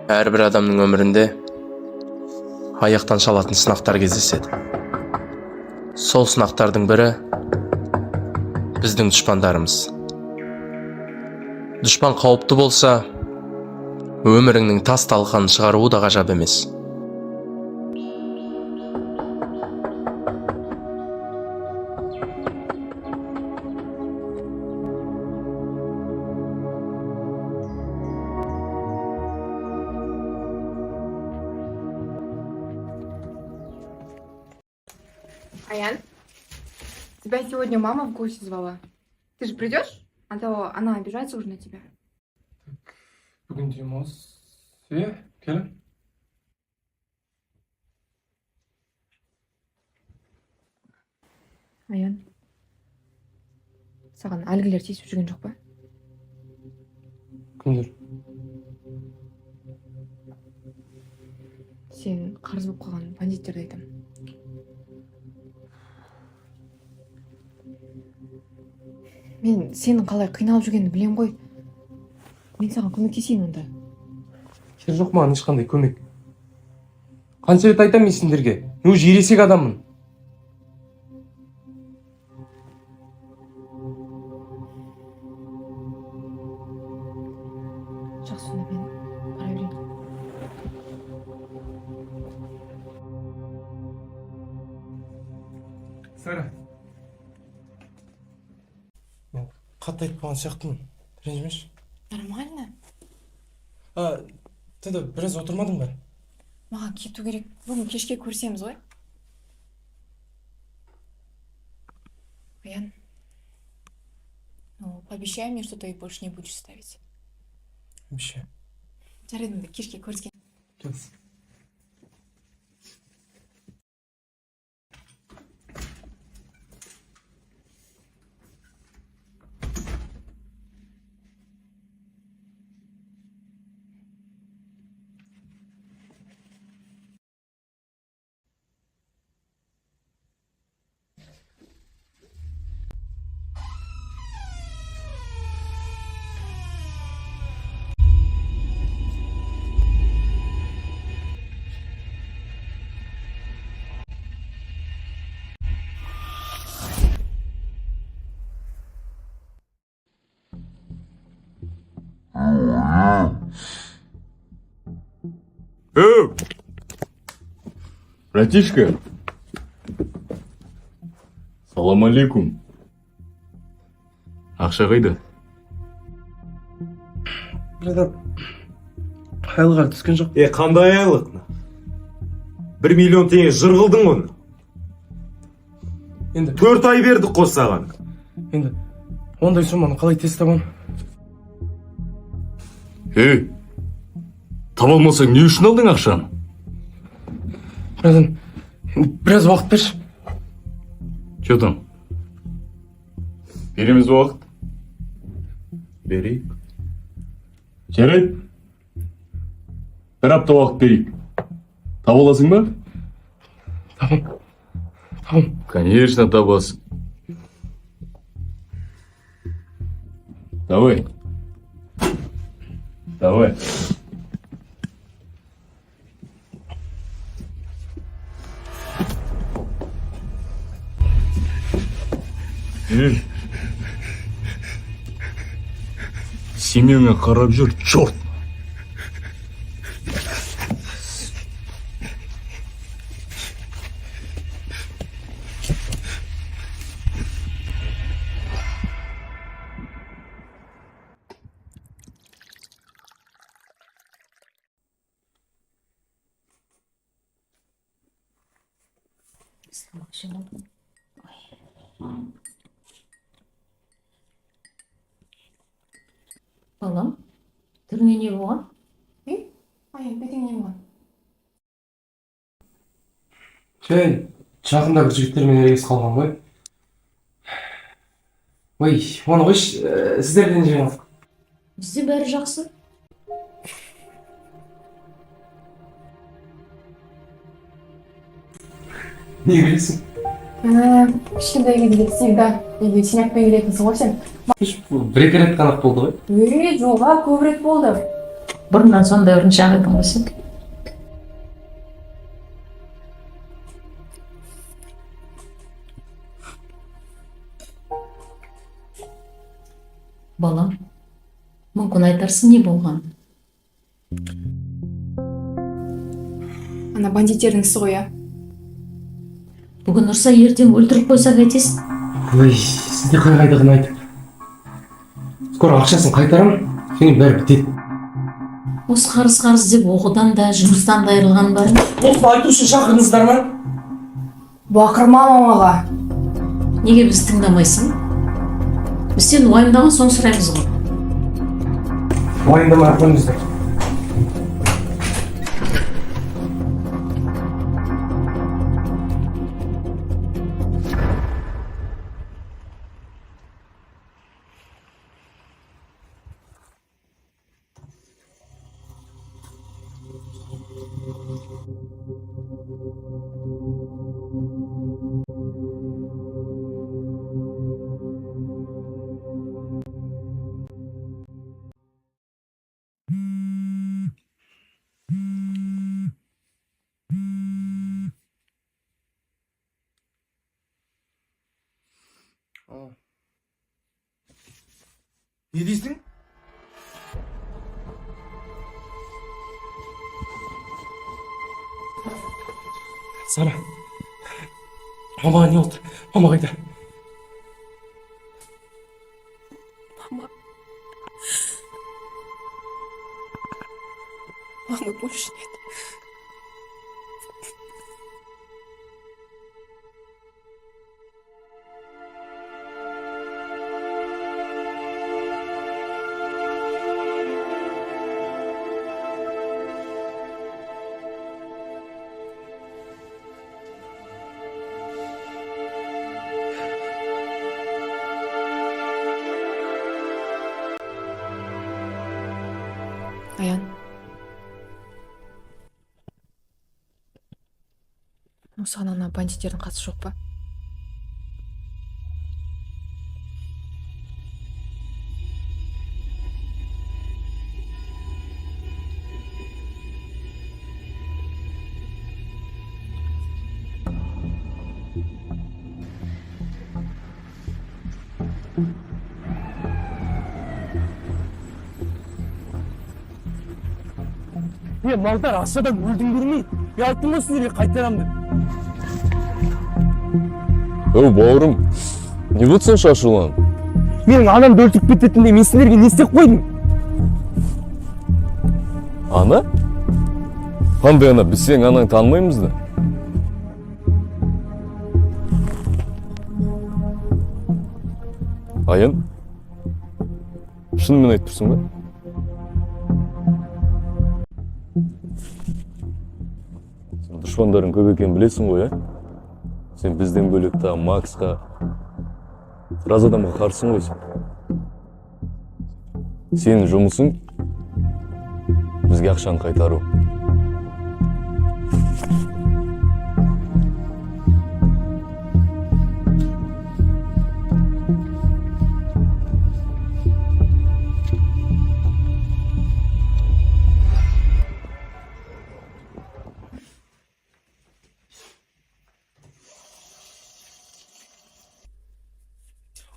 Her bir adamın ömründe ayaktan çalатын sınaqlar кездеседі. Сол сынақтардың бірі біздің дұшпандарымыз. Дұшпан қауіпті болса, өміріңнің тас талқанын шығаруы да ғажап емес. Аян, тебя сегодня мама в гости звала. Ты же придешь? А то она обижается уже на тебя. Бүгін демалыс. Келін. Аян, саған әлгілер тиісіп жүрген жоқ па? Кімдер? Сен қарыз болып қалған бандиттерді айтам. Мен сенің қалай қиналып жүргеніңді білем ғой. Мен саған көмектесейін онда. Кер жоқ маған ешқандай көмек. Қанша рет айтам мен сендерге? Мен уже ересек адаммын. Жақсы, онда мен бара берейін. Сара. Мен қатты айтып қалған сияқтымын. Ренжімеші. Нормально. Ты да біраз отырмадың ба? Маған кету керек. Бүгін кешке көрсеміз ғой. Аян, ну, пообещай мне, что ты их больше не будешь ставить. Обещаю. Жарайды, кешке көріскен. Келс. Братишка, салам алейкум. Ақша қайда? Братан, айлығы түскен жоқ. Қандай айлық? 1 миллион теңге жырғылдың оны. Енді 4 ай бердік қос саған. Енді ондай сумманы қалай тез табам? Таба алмасаң не үшін алдың ақшаны? Братан, біраз уақыт берші. Че там? Береміз уақыт? Берейік. Жарайды. Бір апта уақыт берейік. Таба аласың ба? Табам. Конечно, табасың. Давай. Давай. Семьяңа қарап жүр, черт! Балам, түріңе не болған? Аян, бетің не болған? Жақында бір жігіттермен ерегес қалған ғой. Ой, оны қойшы, сіздерден жеңіл. Бізде бәрі жақсы. Не білесің? Кішкентай кезде всегда үйге сен айтпай келетінсің ғой сен. бір екі рет қана болды ғой. Жоға көп рет болды. Бұрыннан сондай ұрыншақ едің ғой сен. Балам, мүмкін айтарсың не болған? Ана бандиттердің ісі ғой, Бүгін ұрса ертең өлтіріп қойса қайтесің? Ой, сізде қайдағыны айтып. Скоро ақшасын қайтарамын, және бәрі бітеді. Осы қарыз деп оқудан да жұмыстан да айырылған бар. Осыны айту үшін шақырдыңыздар ма? Бақырма мамаға. Неге біз тыңдамайсың? Біз сен уайымдаған соң сұраймыз ғой. Уайымдама ақырыңыздар. Не дейсің? Сара, мамаға не болды? Мама қайда? Мамы больше нет. Аян. Осыған ана бандиттердің қатысы жоқ па? Малдар ақшадан өлдіңдер ме? Мен айттым ғой сіздерге қайтарамын деп. Бауырым, не болды сен шашылған? Менің анамды өлтіріп кететіндей мен сіздерге не істеп қойдым? Ана? Қандай ана? Біз сенің анаңды танымаймыз да. Аян? Шынымен айтып тұрсың ба? Дұшпандарың көп екенін білесің ғой, Сен бізден бөлек та Максқа, біраз адамға қарсың ғой сен. Сенің жұмысың бізге ақшаны қайтару.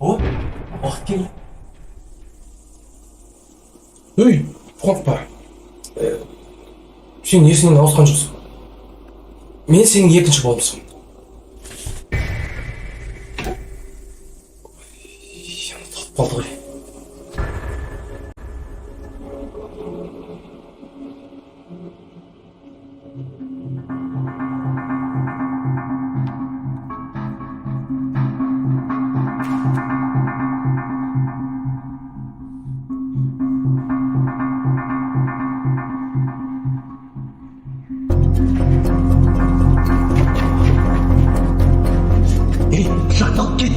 О, уақыт келді. Өй, қорықпа. Сен есіңнен ауысқан жоқсың. Мен сенің екінші болмысың. Ұмытып қалды ғой. Ей, жақталып кет!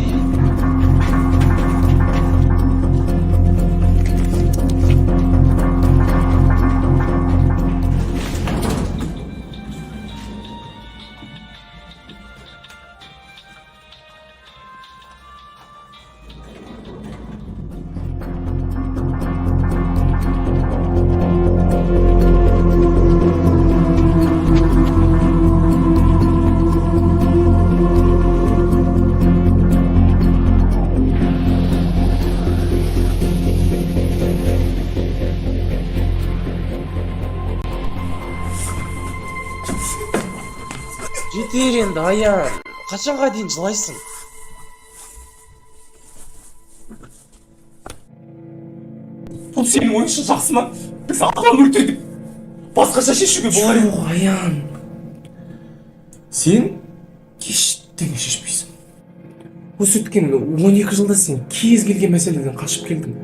бер енді, Аян. Қашанға дейін жылайсың? Бұл сенің ойыншын жақсы ма? Біз адам өлтірдік. Басқаша шешуге болар еді. Жоқ, Аян. Сен ештеңе шешпейсің. Осы өткен 12 жылда сен кез келген мәселеден қашып келдің.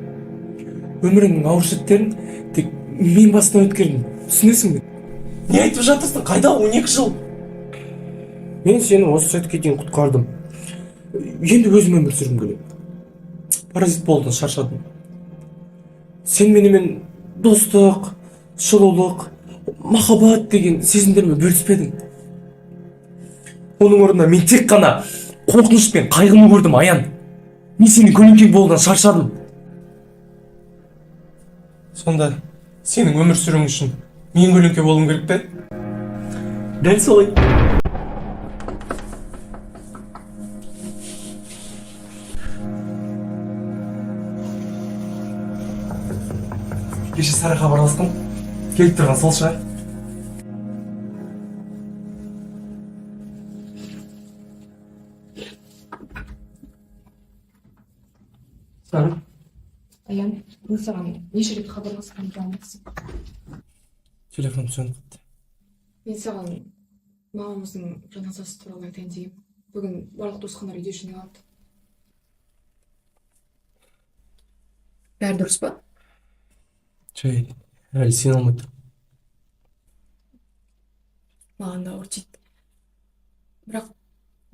Өміріңнің ауыр сәттерін тек мен басынан өткердім. Түсінесің бе? Не айтып жатырсың? Қайда 12 жыл? Мен сені осы сәтке дейін құтқардым. Енді өзім өмір сүргім келеді. Паразит болудан шаршадым. Сен менімен достық, жылулық, махаббат деген сезімдермен бөліспедің. Оның орнына мен тек қана қорқыныш пен қайғыны көрдім, Аян. Мен сенің көлеңкең болудан шаршадым. Сонда сенің өмір сүруің үшін мен көлеңке болуым керек пе? Дәл солай. Кеше Сара хабарластым. Келіп тұрған сол шығар. Сара. Аян, мен саған неше рет хабарласқанымды алмайсың. Телефон сөніп кетті. Мен саған мамамыздың жаназасы туралы айтайын дегем. Бүгін барлық туысқандар үйде жиналады. Бәрі дұрыс па? Жай, әлі сен алмайды. Маған да ауыр тиді. Бірақ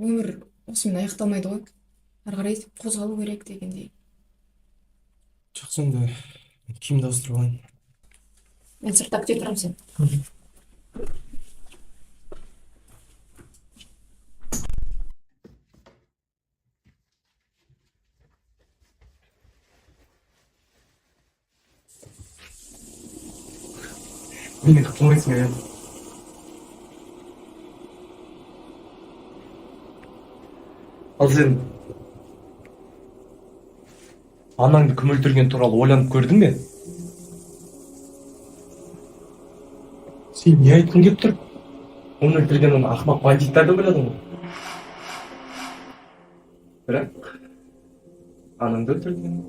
өмір осымен аяқталмайды ғой. Ары қарай қозғалу керек дегендей. Жақсы, онда киімді ауыстырып алайын. Мен сыртта күте тұрамын сен. Мені қылмайсың, Аян. Ал сен анаңды кім өлтірген туралы ойланып көрдің бе? Сен не айтқың келіп тұр? Оны өлтірген оны ақымақ бандиттар деп ойладың ғой. Бірақ анаңды өлтірген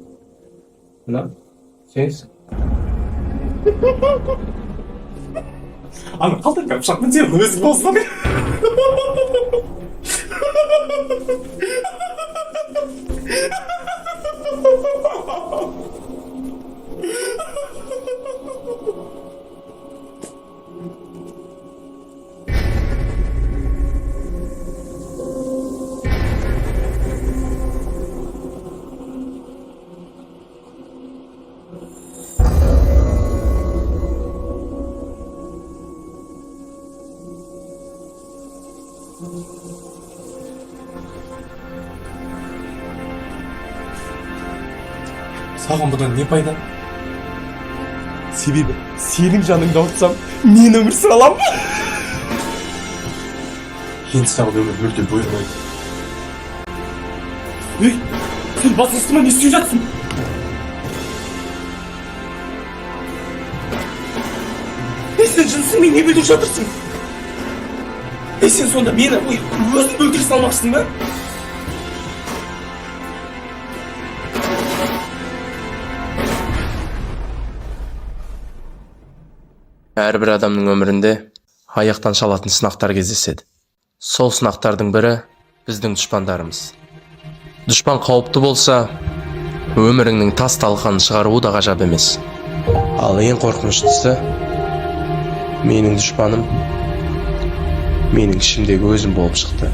мына сенсің. Ана қалдыр, мен пышақпен сен өзің болсын. Саған бұдан не пайда? Себебі сенің жаныңды ауыртсам, мен өмір сүре аламын. Енді саған өмір мүлде бұйырмайды. Ей, сен басыңсыз ма, не істеп жатсың? Ей, сен жынсың, мен не бүлдіріп жатырсың? Ей, сен сонда мені өзің өлтіре салмақсың ба? Әрбір адамның өмірінде аяқтан шалатын сынақтар кездеседі. Сол сынақтардың бірі біздің дұшпандарымыз. Дұшпан қауіпті болса, өміріңнің тас талқанын шығаруы да ғажап емес. Ал ең қорқыныштысы, менің дұшпаным менің ішімдегі өзім болып шықты.